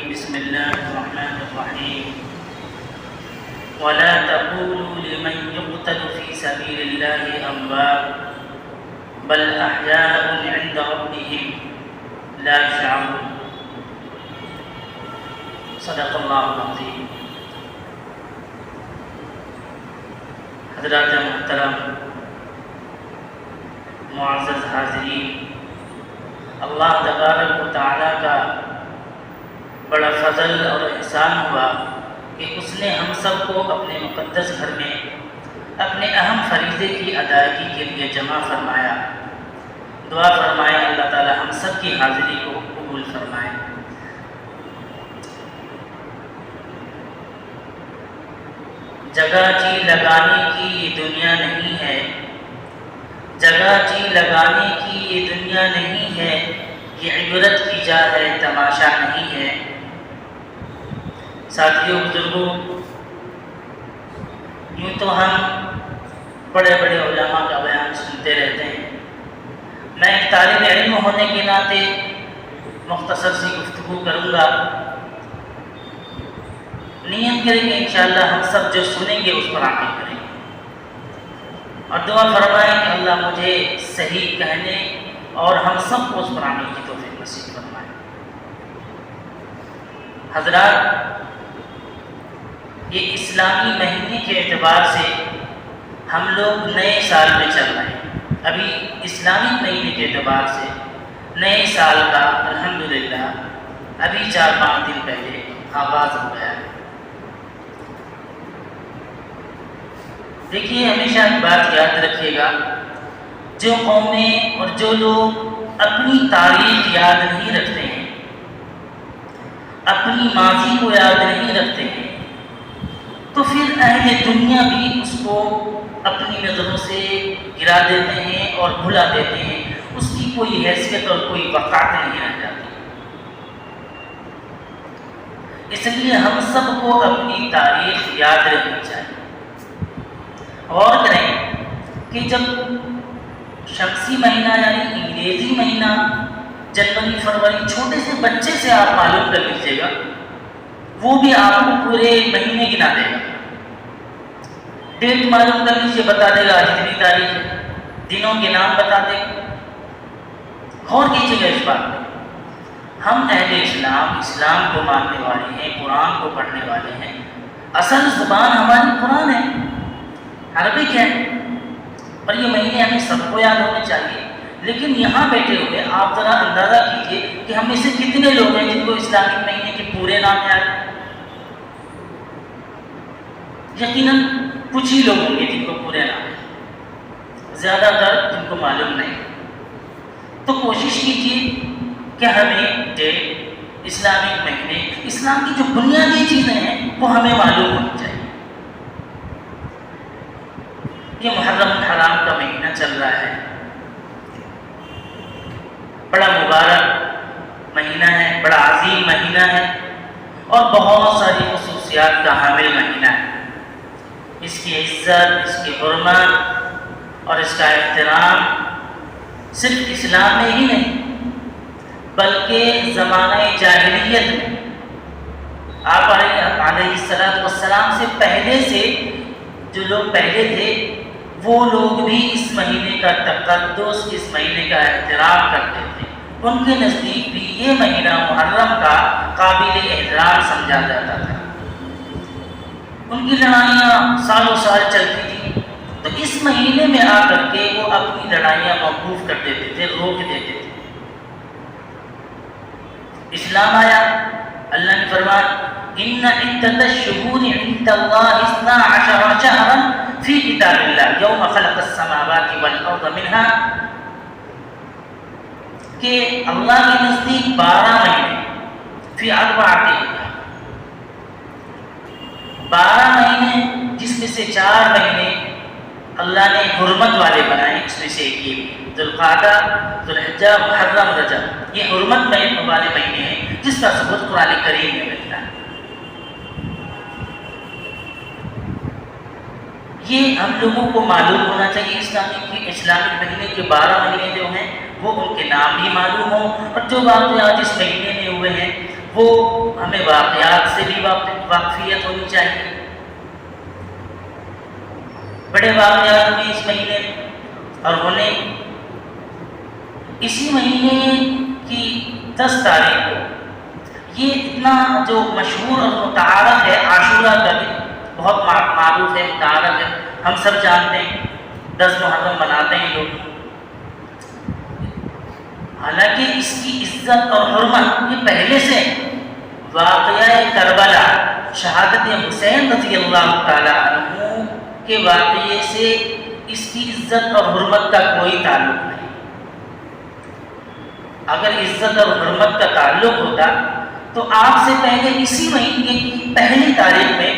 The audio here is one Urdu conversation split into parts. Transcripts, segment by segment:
بسم الله الرحمن الرحيم ولا تقولوا لمن يقتل في سبيل الله أموات بل أحياء عند ربهم لا يشعرون صدق اللہ العظیم۔ حضرات محترم، معزز حاضرین، اللہ تبارک و تعالیٰ کا بڑا فضل اور احسان ہوا کہ اس نے ہم سب کو اپنے مقدس گھر میں اپنے اہم فریضے کی ادائیگی کے لیے جمع فرمایا۔ دعا فرمائے اللہ تعالی ہم سب کی حاضری کو قبول فرمائے۔ جگہ جی لگانے کی یہ دنیا نہیں ہے، جگہ جی لگانے کی یہ دنیا نہیں ہے، یہ عبرت کی جا ہے تماشا نہیں ہے۔ ساتھیوں، بزرگوں، یوں تو ہم بڑے بڑے علماء کا بیان سنتے رہتے ہیں۔ میں ایک طالب علم ہونے کے ناطے مختصر سی گفتگو کروں گا۔ نیت کریں کہ انشاءاللہ ہم سب جو سنیں گے اس پر عمل کریں گے، اور دعا فرمائیں کہ اللہ مجھے صحیح کہنے اور ہم سب کو اس پر عمل کی توفیق نصیب فرمائے۔ حضرات، یہ اسلامی مہینے کے اعتبار سے ہم لوگ نئے سال میں چل رہے ہیں۔ ابھی اسلامی مہینے کے اعتبار سے نئے سال کا الحمدللہ ابھی 4-5 دن پہلے آغاز ہو گیا ہے۔ دیکھیے، ہمیشہ ایک بات یاد رکھیے گا، جو قومیں اور جو لوگ اپنی تاریخ یاد نہیں رکھتے ہیں، اپنی ماضی کو یاد نہیں رکھتے ہیں، تو پھر اہل دنیا بھی اس کو اپنی نظروں سے گرا دیتے ہیں اور بھلا دیتے ہیں، اس کی کوئی حیثیت اور کوئی وقعت نہیں رہ جاتی۔ اس لیے ہم سب کو اپنی تاریخ یاد رکھنی چاہیے۔ غور کریں کہ جب شمسی مہینہ یعنی انگریزی مہینہ جنوری فروری، چھوٹے سے بچے سے آپ معلوم کر لیجیے گا، وہ بھی آپ کو پورے مہینے گنا دے گا۔ ڈیٹ معلوم کر لیجیے، بتا دے گا اتنی تاریخ، دنوں کے نام بتا دے گا۔ غور کیجیے گا اس بات پہ۔ ہم اہل اسلام کو ماننے والے ہیں، قرآن کو پڑھنے والے ہیں، اصل زبان ہماری قرآن ہے، عربک ہے، اور یہ مہینے ہمیں سب کو یاد ہونے چاہیے۔ لیکن یہاں بیٹھے ہوئے آپ ذرا اندازہ کیجئے کہ ہم میں سے کتنے لوگ ہیں جن کو اسلامی مہینے کے پورے نام یاد ہیں؟ یقیناً کچھ ہی لوگ ہوں گے جن کو پورے نام ہیں، زیادہ تر جن کو معلوم نہیں۔ تو کوشش کیجئے کہ ہمیں اسلامی مہینے، اسلام کی جو بنیادی چیزیں ہیں وہ ہمیں معلوم ہونی چاہیے۔ یہ محرم الحرام کا مہینہ چل رہا ہے، بڑا مبارک مہینہ ہے، بڑا عظیم مہینہ ہے، اور بہت ساری خصوصیات کا حامل مہینہ ہے۔ اس کی عزت، اس کی حرمت اور اس کا احترام صرف اسلام میں ہی نہیں بلکہ زمانہ جاہلیت میں، آپ علیہ السلام سے پہلے سے جو لوگ پہلے تھے وہ لوگ بھی اس مہینے کا تقدس، اس مہینے کا احترام کرتے تھے۔ ان کے نزدیک بھی یہ مہینہ محرم کا قابل احترام سمجھا جاتا تھا۔ ان کی لڑائیاں سالوں سال چلتی تھیں، تو اس مہینے میں آ کر کے وہ اپنی لڑائیاں موقوف کر دیتے تھے، روک دیتے تھے۔ اسلام آیا، اللہ نے فرمایا ان عدت الشہور عند اللہ 12 شہرا فی کتاب اللہ یوم خلق السماوات والارض منها، کہ اللہ کے نزدیک 12 مہینے، فی 12 مہینے جس میں سے 4 مہینے اللہ نے حرمت والے بنائے، اس میں سے ایک یہ ذوالقعدہ، ذوالحجہ، محرم، رجب، یہ حرمت والے مہینے ہیں جس کا ثبوت قرآن کریم میں ملتا ہے۔ یہ ہم لوگوں کو معلوم ہونا چاہیے۔ اسلامی مہینے کے 12 مہینے جو ہیں وہ ان کے نام بھی معلوم ہوں، اور جو واقعات اس مہینے میں ہوئے ہیں وہ ہمیں واقعات سے بھی واقفیت ہونی چاہیے. بڑے واقعات ہوئے اس مہینے میں اور ہونے اسی مہینے کی 10 تاریخ کو یہ اتنا جو مشہور اور متعارف ہے عاشورہ کا دن، بہت معروف ہے، متعارف ہے، ہم سب جانتے ہیں. 10 محرم مناتے ہیں لوگ. حالانکہ اس کی عزت اور حرمت یہ پہلے سے واقعہ کربلا، شہادت حسین رضی اللہ تعالیٰ عنہ کے واقعے سے اس کی عزت اور حرمت کا کوئی تعلق نہیں. اگر عزت اور حرمت کا تعلق ہوتا تو آپ سے پہلے اسی مہینے کی پہلی تاریخ میں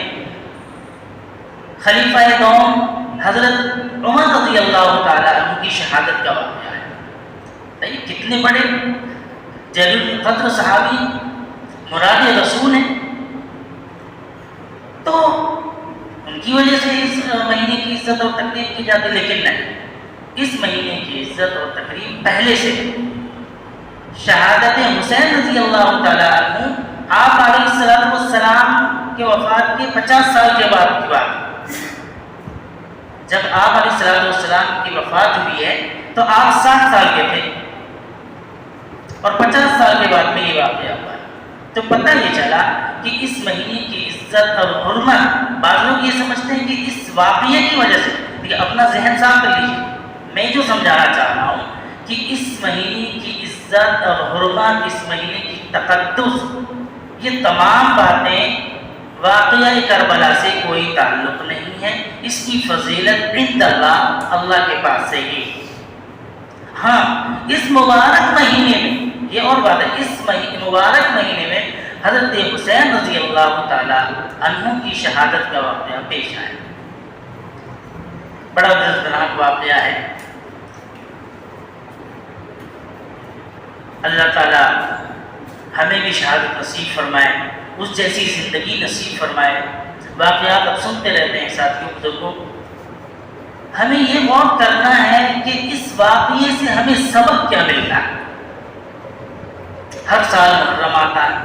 خلیفہ دوم حضرت عمر رضی اللہ تعالیٰ عنہ کی شہادت کا واقعہ ہے. کتنے بڑے جلیل القدر صحابی مراد رسول ہیں، تو ان کی وجہ سے اس مہینے کی عزت اور تقریب کی جاتی. لیکن نہیں، اس مہینے کی عزت اور تقریب پہلے سے شہادت حسین رضی اللہ تعالیٰ عنہ آپ علیہ السلام کے وفات کے 50 سال کے بعد کی بات. جب آپ علیہ السلام کی وفات ہوئی ہے تو آپ 60 سال کے تھے اور 50 سال کے بعد میں یہ واقعہ ہوا ہے. تو پتہ یہ چلا کہ اس مہینے کی عزت اور حرمت، بعض لوگ یہ سمجھتے ہیں کہ اس واقعے کی وجہ سے، کہ اپنا ذہن صاف کر لیجیے، میں جو سمجھانا چاہ رہا ہوں کہ اس مہینے کی عزت اور حرمت، اس مہینے کی تقدس، یہ تمام باتیں واقعہ کربلا سے کوئی تعلق نہیں ہے. اس کی فضیلت عند اللہ، اللہ کے پاس سے ہی. ہاں، اس مبارک مہینے میں یہ اور بات ہے، اس مبارک مہینے میں حضرت حسین رضی اللہ تعالیٰ عنہ کی شہادت کا واقعہ پیش آیا. بڑا دردناک واقعہ ہے. اللہ تعالیٰ ہمیں بھی شہادت نصیب فرمائے، اس جیسی زندگی نصیب فرمائے. واقعات اب سنتے رہتے ہیں ساتھیوں بزرگوں. ہمیں یہ غور کرنا ہے کہ اس واقعے سے ہمیں سبق کیا ملتا ہے. ہر سال محرم آتا ہے،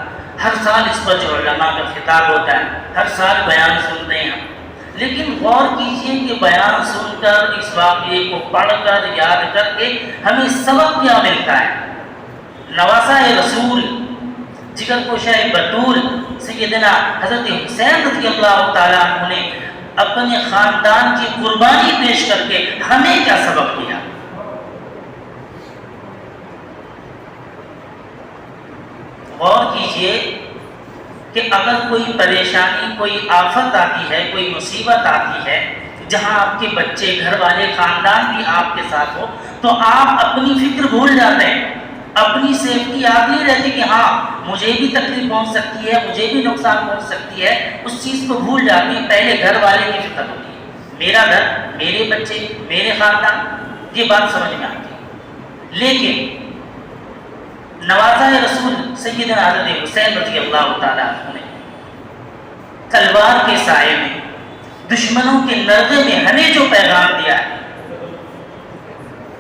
ہر سال اس پر جو علماء کا خطاب ہوتا ہے، ہر سال بیان سنتے ہیں ہم. لیکن غور کیجئے کہ بیان سن کر، اس واقعے کو پڑھ کر، یاد کر کے ہمیں سبق کیا ملتا ہے. نواسہ رسول، جگر کوشہ بطول سیدنا حضرت حسین رضی اللہ تعالیٰ عنہ نے اپنے خاندان کی قربانی پیش کر کے ہمیں کیا سبق دیا. غور کیجئے کہ اگر کوئی پریشانی، کوئی آفت آتی ہے، کوئی مصیبت آتی ہے، جہاں آپ کے بچے، گھر والے، خاندان بھی آپ کے ساتھ ہو، تو آپ اپنی فکر بھول جاتے ہیں. اپنی سیفٹی یاد نہیں رہتی کہ ہاں مجھے بھی تکلیف پہنچ سکتی ہے، مجھے بھی نقصان پہنچ سکتی ہے. اس چیز کو بھول جاتی ہے. پہلے گھر والے کی فکر ہوتی ہے، میرا گھر، میرے بچے، میرے خاندان، یہ بات سمجھ میں آتی ہے. لیکن نوازہ رسول سیدنا حضرت حسین رضی اللہ تعالیٰ عنہ نے تلوار کے سائے میں، دشمنوں کے نردے میں ہمیں جو پیغام دیا ہے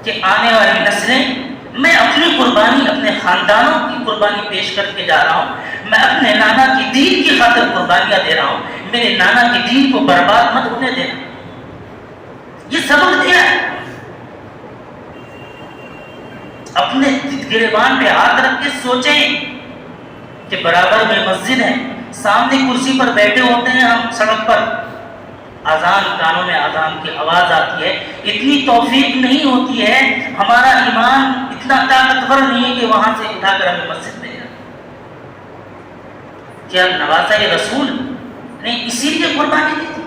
کہ آنے والی نسلیں، میں اپنی قربانی، اپنے خاندانوں کی قربانی پیش کر کے جا رہا ہوں. میں اپنے نانا کی دین کی خاطر قربانیاں دے رہا ہوں. میرے نانا کی دین کو برباد مت ہونے دینا. یہ سبق دیا ہے. اپنے گریبان پہ ہاتھ رکھ کے سوچیں کہ برابر میں مسجد ہے، سامنے کرسی پر بیٹھے ہوتے ہیں ہم سڑک پر، اذان، کانوں میں اذان کی آواز آتی ہے. اتنی توفیق نہیں ہوتی ہے، ہمارا ایمان اتنا طاقتور نہیں ہے کہ وہاں سے اٹھا کر ہمیں مسجد میں جائے. کیا نواسہ رسول نے اسی لیے قربانی دی تھی؟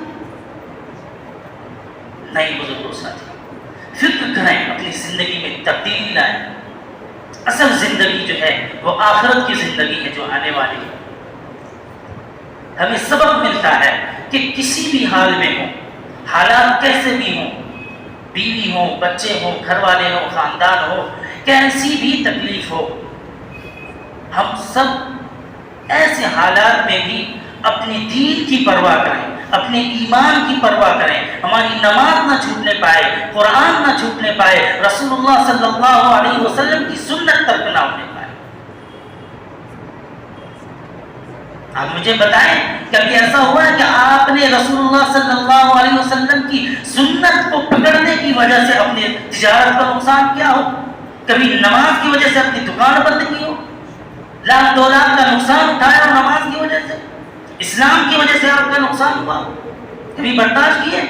نہیں بزرگوں ساتھی، فکر کریں، اپنی زندگی میں تبدیلی لائیں. اصل زندگی جو ہے وہ آخرت کی زندگی ہے جو آنے والی ہے. ہمیں سبق ملتا ہے کہ کسی بھی حال میں ہو، حالات کیسے بھی ہوں، بیوی ہو، بچے ہو، گھر والے ہو، خاندان ہو، کیسی بھی تکلیف ہو، ہم سب ایسے حالات میں بھی اپنی دین کی پرواہ کریں، اپنے ایمان کی پرواہ کریں. ہماری نماز نہ چھوٹنے پائے، قرآن نہ چھوٹنے پائے، رسول اللہ صلی اللہ علیہ وسلم کی سنت ترک نہ ہونے پائے. آپ مجھے بتائیں کبھی ایسا ہوا ہے کہ آپ نے رسول اللہ صلی اللہ علیہ وسلم کی سنت کو پکڑنے کی وجہ سے اپنی تجارت کا نقصان کیا ہو؟ کبھی نماز کی وجہ سے اپنی دکان بند کی ہو؟ لاکھ 2 لاکھ کا نقصان اٹھایا ہو نماز کی وجہ سے، اسلام کی وجہ سے آپ کا نقصان ہوا؟ کبھی برداشت کیے؟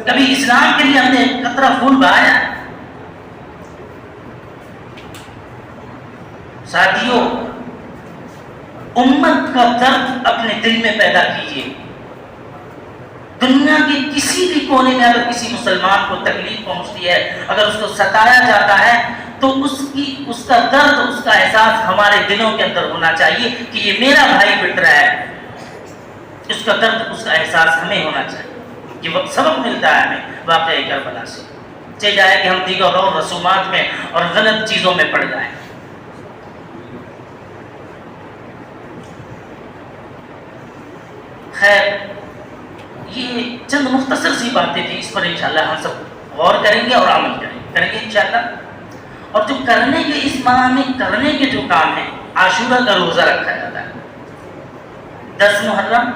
کبھی اسلام کے لیے ہم نے قطرہ خون بہایا؟ ساتھیوں، امت کا درد اپنے دل میں پیدا کیجیے۔ دنیا کے کسی بھی کونے میں اگر کسی مسلمان کو تکلیف پہنچتی ہے، اگر اس کو ستایا جاتا ہے، تو اس کا درد، اس کا احساس ہمارے دلوں کے اندر ہونا چاہیے کہ یہ میرا بھائی پٹ رہا ہے۔ اس کا درد، اس کا احساس ہمیں ہونا چاہیے کہ وہ سبق ملتا ہے ہمیں واقعہ کربلا سے، چاہے جائے کہ ہم دیگر اور رسومات میں اور غلط چیزوں میں پڑ جائیں۔ خیر، یہ چند مختصر سی باتیں تھیں، اس پر انشاءاللہ ہم سب غور کریں گے اور عمل کریں گے انشاءاللہ۔ اور جو کرنے کے اس ماہ میں کرنے کے جو کام ہیں، عاشورہ کا روزہ رکھا جاتا ہے 10 محرم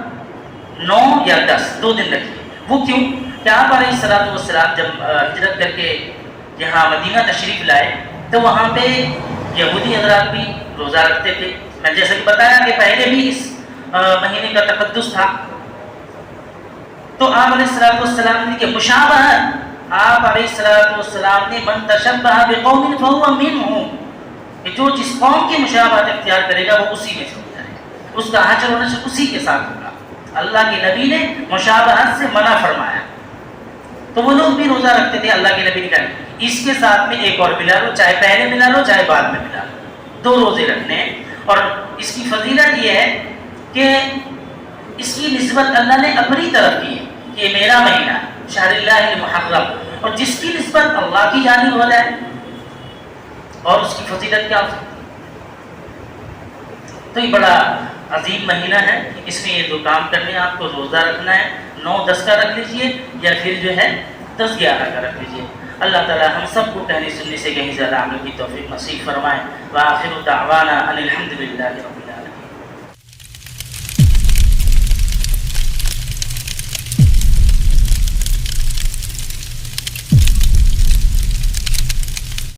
9 یا 10 2 دن رکھیے۔ وہ کیوں کہ آپ علیہ الصلوۃ والسلام جب ہجرت کر کے یہاں مدینہ تشریف لائے تو وہاں پہ یہودی حضرات بھی روزہ رکھتے تھے۔ میں جیسا کہ بتایا کہ پہلے بھی اس مہینے کا تقدس تھا، تو آپ علیہ الصلوۃ والسلام نے کہ مشابہت، آپ علیہ الصلوۃ والسلام نے من تشبہ بقوم فہو منہم، کہ جو جس قوم کی مشابہت اختیار کرے گا وہ اسی میں سے ہو جائے گا، اس کا حشر و نشر اسی کے ساتھ ہوگا۔ اللہ کے نبی نے مشابہت سے منع فرمایا، تو وہ لوگ بھی روزہ رکھتے تھے۔ اللہ کے نبی نے کہا اس کے ساتھ میں ایک اور ملا لو، چاہے پہلے ملا لو چاہے بعد میں ملا لو، 2 روزے رکھنے ہیں۔ اور اس کی فضیلت یہ ہے کہ اس کی نسبت اللہ نے اپنی طرف کی ہے کہ یہ میرا مہینہ ہے، شہر اللہ المحرم، اور جس کی نسبت اللہ کی جانب ہو جائے اور اس کی فضیلت کیا ہو سکتی۔ تو یہ بڑا عظیم مہینہ ہے، اس میں یہ 2 کام کرنے ہیں آپ کو، روزہ رکھنا ہے 9-10 کا رکھ لیجئے، یا پھر جو ہے 10-11 کا رکھ لیجئے۔ اللہ تعالی ہم سب کو کہنے سننے سے کہیں زیادہ عمل کی توفیق نصیب فرمائے۔ وآخر دعوانا ان الحمد للہ رب